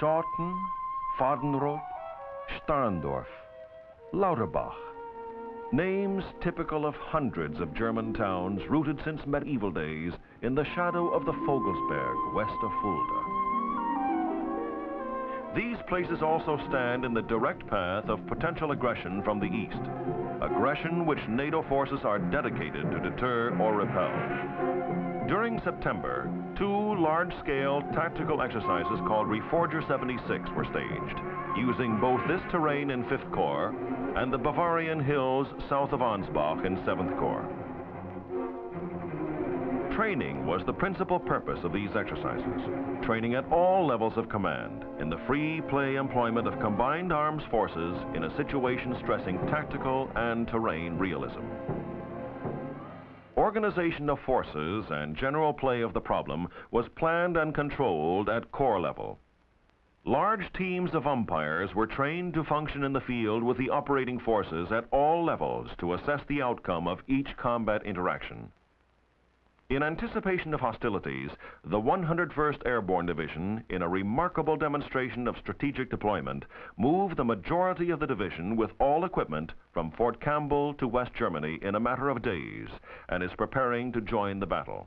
Schotten, Fadenroth, Starndorf, Lauterbach. Names typical of hundreds of German towns rooted since medieval days in the shadow of the Vogelsberg west of Fulda. These places also stand in the direct path of potential aggression from the east, aggression which NATO forces are dedicated to deter or repel. During September, two large-scale tactical exercises called Reforger 76 were staged, using both this terrain in 5th Corps and the Bavarian hills south of Ansbach in 7th Corps. Training was the principal purpose of these exercises, training at all levels of command in the free play employment of combined arms forces in a situation stressing tactical and terrain realism. Organization of forces and general play of the problem was planned and controlled at corps level. Large teams of umpires were trained to function in the field with the operating forces at all levels to assess the outcome of each combat interaction. In anticipation of hostilities, the 101st Airborne Division, in a remarkable demonstration of strategic deployment, moved the majority of the division with all equipment from Fort Campbell to West Germany in a matter of days and is preparing to join the battle.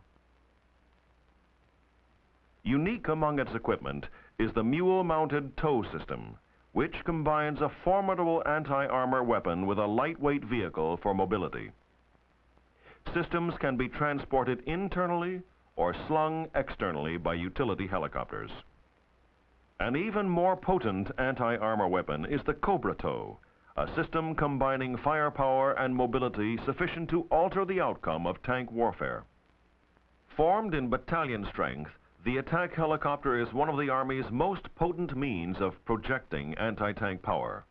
Unique among its equipment is the mule-mounted tow system, which combines a formidable anti-armor weapon with a lightweight vehicle for mobility. Systems can be transported internally or slung externally by utility helicopters. An even more potent anti-armor weapon is the Cobra Tow, a system combining firepower and mobility sufficient to alter the outcome of tank warfare. Formed in battalion strength, the attack helicopter is one of the Army's most potent means of projecting anti-tank power.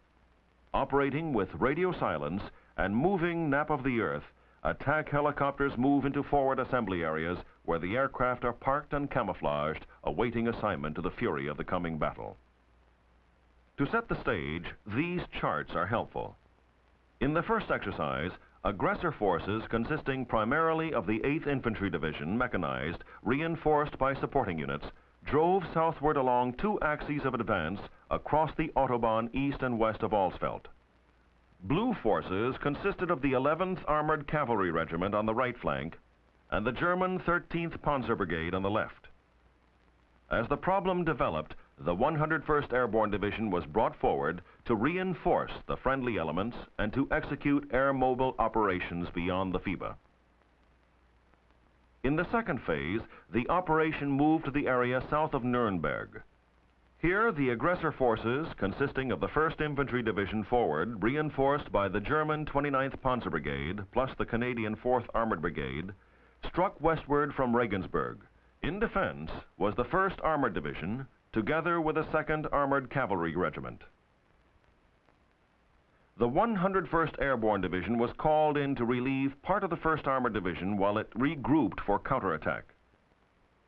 Operating with radio silence and moving nap of the earth, attack helicopters move into forward assembly areas where the aircraft are parked and camouflaged, awaiting assignment to the fury of the coming battle. To set the stage, these charts are helpful. In the first exercise, aggressor forces consisting primarily of the 8th Infantry Division, mechanized, reinforced by supporting units, drove southward along two axes of advance across the Autobahn east and west of Alsfeld. Blue forces consisted of the 11th Armored Cavalry Regiment on the right flank and the German 13th Panzer Brigade on the left. As the problem developed, the 101st Airborne Division was brought forward to reinforce the friendly elements and to execute air mobile operations beyond the FIBA. In the second phase, the operation moved to the area south of Nuremberg. Here, the aggressor forces, consisting of the 1st Infantry Division forward, reinforced by the German 29th Panzer Brigade, plus the Canadian 4th Armored Brigade, struck westward from Regensburg. In defense was the 1st Armored Division, together with the 2nd Armored Cavalry Regiment. The 101st Airborne Division was called in to relieve part of the 1st Armored Division while it regrouped for counterattack.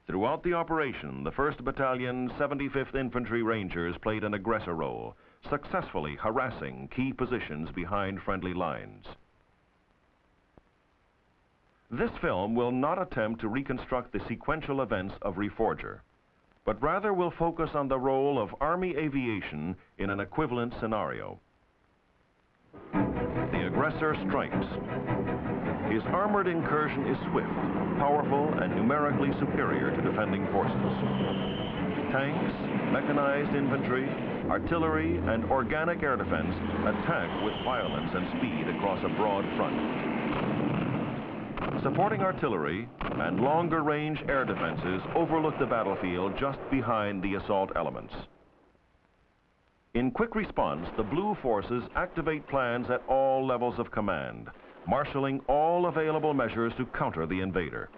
Throughout the operation, the 1st Battalion 75th Infantry Rangers played an aggressor role, successfully harassing key positions behind friendly lines. This film will not attempt to reconstruct the sequential events of Reforger, but rather will focus on the role of Army aviation in an equivalent scenario. The aggressor strikes. His armored incursion is swift, powerful, and numerically superior to defending forces. Tanks, mechanized infantry, artillery, and organic air defense attack with violence and speed across a broad front. Supporting artillery and longer-range air defenses overlook the battlefield just behind the assault elements. In quick response, the blue forces activate plans at all levels of command, marshaling all available measures to counter the invader.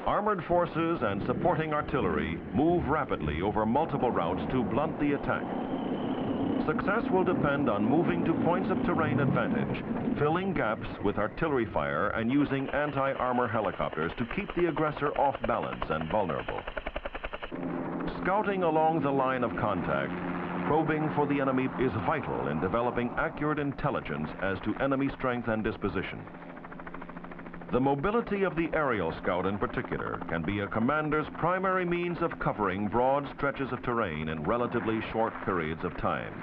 Armored forces and supporting artillery move rapidly over multiple routes to blunt the attack. Success will depend on moving to points of terrain advantage, filling gaps with artillery fire and using anti-armor helicopters to keep the aggressor off balance and vulnerable. Scouting along the line of contact, probing for the enemy is vital in developing accurate intelligence as to enemy strength and disposition. The mobility of the aerial scout in particular can be a commander's primary means of covering broad stretches of terrain in relatively short periods of time.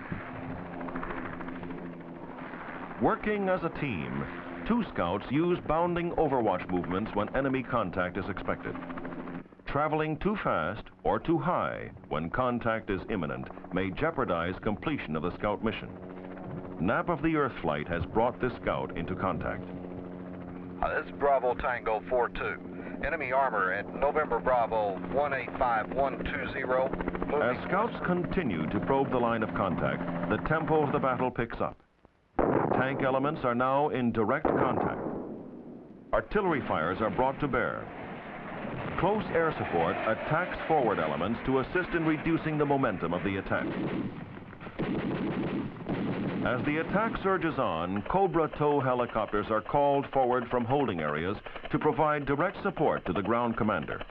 Working as a team, two scouts use bounding overwatch movements when enemy contact is expected. Traveling too fast or too high when contact is imminent may jeopardize completion of the scout mission. Nap of the Earth flight has brought this scout into contact. This is Bravo Tango 42. Enemy armor at November Bravo 185120. As scouts continue to probe the line of contact, the tempo of the battle picks up. Tank elements are now in direct contact. Artillery fires are brought to bear. Close air support attacks forward elements to assist in reducing the momentum of the attack. As the attack surges on, Cobra tow helicopters are called forward from holding areas to provide direct support to the ground commander.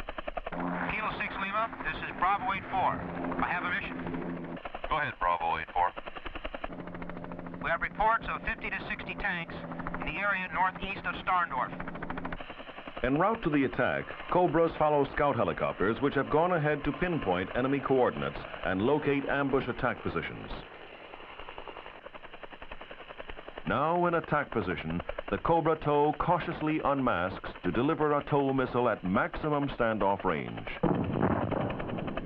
Kilo 6 Lima, this is Bravo 84. I have a mission. Go ahead, Bravo 84. We have reports of 50 to 60 tanks in the area northeast of Starndorf. En route to the attack, Cobras follow scout helicopters which have gone ahead to pinpoint enemy coordinates and locate ambush attack positions. Now in attack position, the Cobra tow cautiously unmasks to deliver a tow missile at maximum standoff range.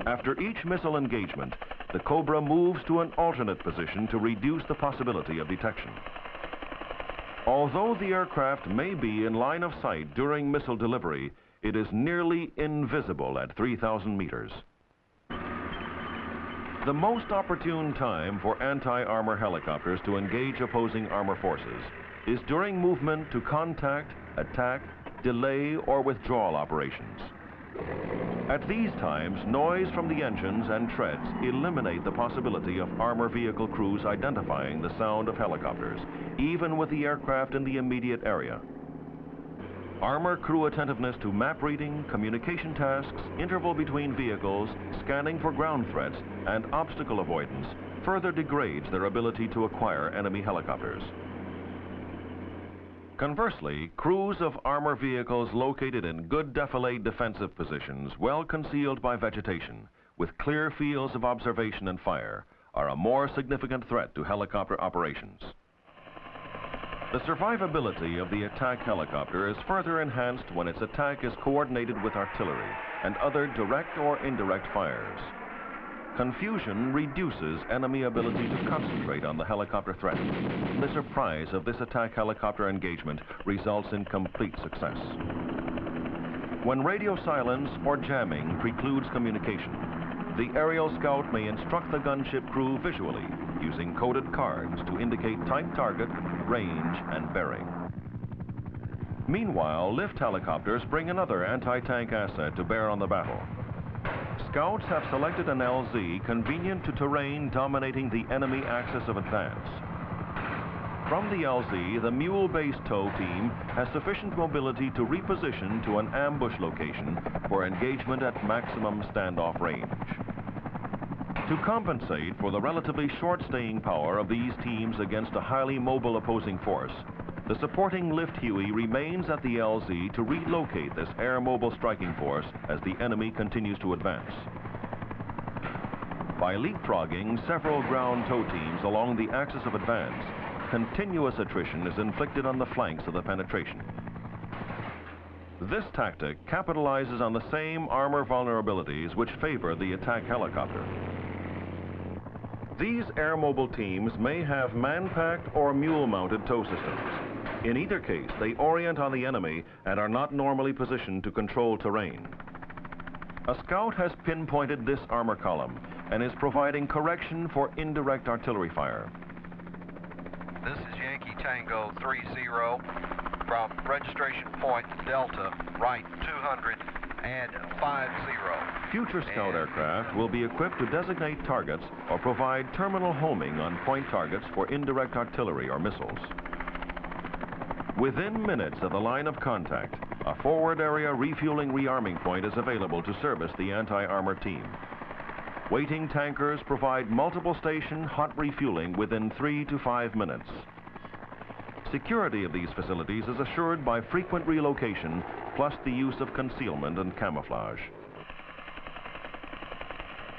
After each missile engagement, the Cobra moves to an alternate position to reduce the possibility of detection. Although the aircraft may be in line of sight during missile delivery, it is nearly invisible at 3,000 meters. The most opportune time for anti-armor helicopters to engage opposing armor forces is during movement to contact, attack, delay, or withdrawal operations. At these times, noise from the engines and treads eliminate the possibility of armor vehicle crews identifying the sound of helicopters, even with the aircraft in the immediate area. Armor crew attentiveness to map reading, communication tasks, interval between vehicles, scanning for ground threats, and obstacle avoidance further degrades their ability to acquire enemy helicopters. Conversely, crews of armor vehicles located in good defilade defensive positions, well concealed by vegetation, with clear fields of observation and fire, are a more significant threat to helicopter operations. The survivability of the attack helicopter is further enhanced when its attack is coordinated with artillery and other direct or indirect fires. Confusion reduces enemy ability to concentrate on the helicopter threat. The surprise of this attack helicopter engagement results in complete success. When radio silence or jamming precludes communication, the aerial scout may instruct the gunship crew visually using coded cards to indicate type target, range, and bearing. Meanwhile, lift helicopters bring another anti-tank asset to bear on the battle. Scouts have selected an LZ convenient to terrain dominating the enemy axis of advance. From the LZ, the mule-based tow team has sufficient mobility to reposition to an ambush location for engagement at maximum standoff range. To compensate for the relatively short staying power of these teams against a highly mobile opposing force, the supporting lift Huey remains at the LZ to relocate this air-mobile striking force as the enemy continues to advance. By leapfrogging several ground tow teams along the axis of advance, continuous attrition is inflicted on the flanks of the penetration. This tactic capitalizes on the same armor vulnerabilities which favor the attack helicopter. These air-mobile teams may have man-packed or mule-mounted tow systems. In either case, they orient on the enemy and are not normally positioned to control terrain. A scout has pinpointed this armor column and is providing correction for indirect artillery fire. This is Yankee Tango 30 from registration point Delta, right 200 and 50. Future scout aircraft will be equipped to designate targets or provide terminal homing on point targets for indirect artillery or missiles. Within minutes of the line of contact, a forward area refueling rearming point is available to service the anti-armor team. Waiting tankers provide multiple station hot refueling within 3 to 5 minutes. Security of these facilities is assured by frequent relocation, plus the use of concealment and camouflage.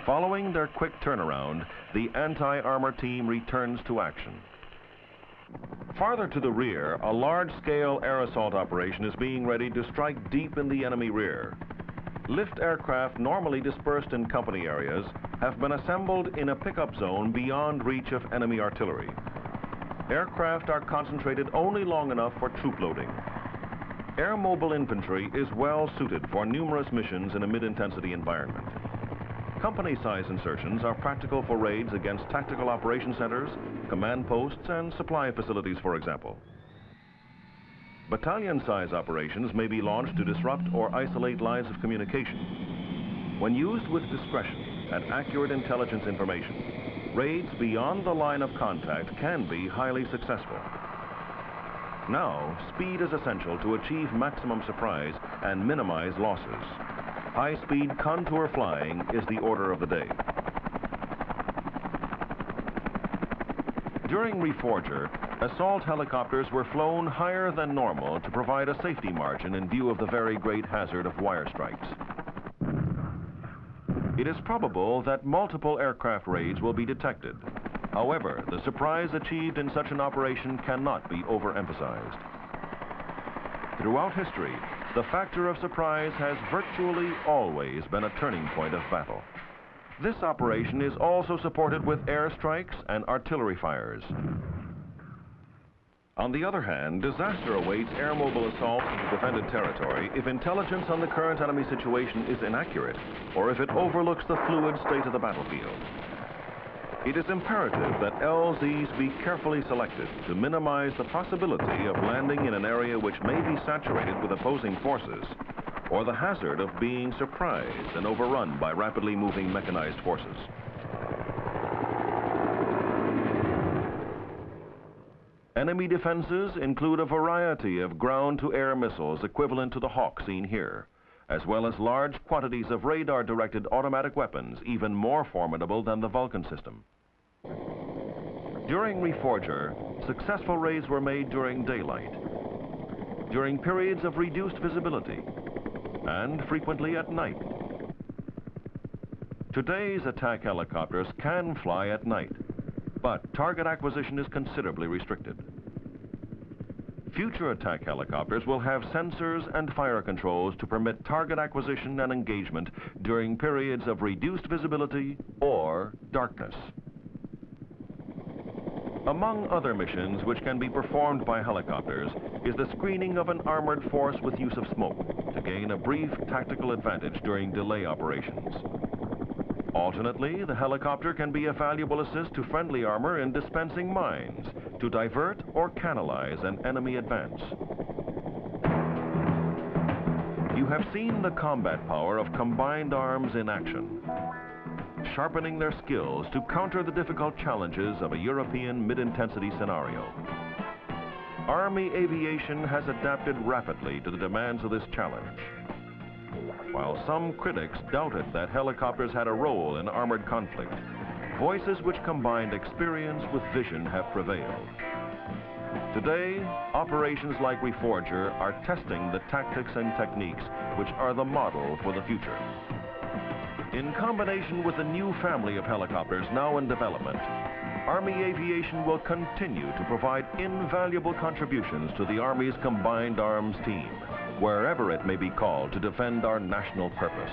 Following their quick turnaround, the anti-armor team returns to action. Farther to the rear, a large-scale air assault operation is being readied to strike deep in the enemy rear. Lift aircraft normally dispersed in company areas have been assembled in a pickup zone beyond reach of enemy artillery. Aircraft are concentrated only long enough for troop loading. Air mobile infantry is well suited for numerous missions in a mid-intensity environment. Company-size insertions are practical for raids against tactical operation centers, command posts, and supply facilities, for example. Battalion-size operations may be launched to disrupt or isolate lines of communication. When used with discretion and accurate intelligence information, raids beyond the line of contact can be highly successful. Now, speed is essential to achieve maximum surprise and minimize losses. High-speed contour flying is the order of the day. During Reforger, assault helicopters were flown higher than normal to provide a safety margin in view of the very great hazard of wire strikes. It is probable that multiple aircraft raids will be detected. However, the surprise achieved in such an operation cannot be overemphasized. Throughout history, the factor of surprise has virtually always been a turning point of battle. This operation is also supported with airstrikes and artillery fires. On the other hand, disaster awaits air mobile assaults into defended territory if intelligence on the current enemy situation is inaccurate or if it overlooks the fluid state of the battlefield. It is imperative that LZs be carefully selected to minimize the possibility of landing in an area which may be saturated with opposing forces or the hazard of being surprised and overrun by rapidly moving mechanized forces. Enemy defenses include a variety of ground-to-air missiles equivalent to the Hawk seen here, as well as large quantities of radar-directed automatic weapons even more formidable than the Vulcan system. During Reforger, successful raids were made during daylight, during periods of reduced visibility, and frequently at night. Today's attack helicopters can fly at night, but target acquisition is considerably restricted. Future attack helicopters will have sensors and fire controls to permit target acquisition and engagement during periods of reduced visibility or darkness. Among other missions which can be performed by helicopters is the screening of an armored force with use of smoke to gain a brief tactical advantage during delay operations. Alternately, the helicopter can be a valuable assist to friendly armor in dispensing mines to divert or canalize an enemy advance. You have seen the combat power of combined arms in action, sharpening their skills to counter the difficult challenges of a European mid-intensity scenario. Army aviation has adapted rapidly to the demands of this challenge. While some critics doubted that helicopters had a role in armored conflict, voices which combined experience with vision have prevailed. Today, operations like Reforger are testing the tactics and techniques which are the model for the future. In combination with the new family of helicopters now in development, Army aviation will continue to provide invaluable contributions to the Army's combined arms team, wherever it may be called to defend our national purpose.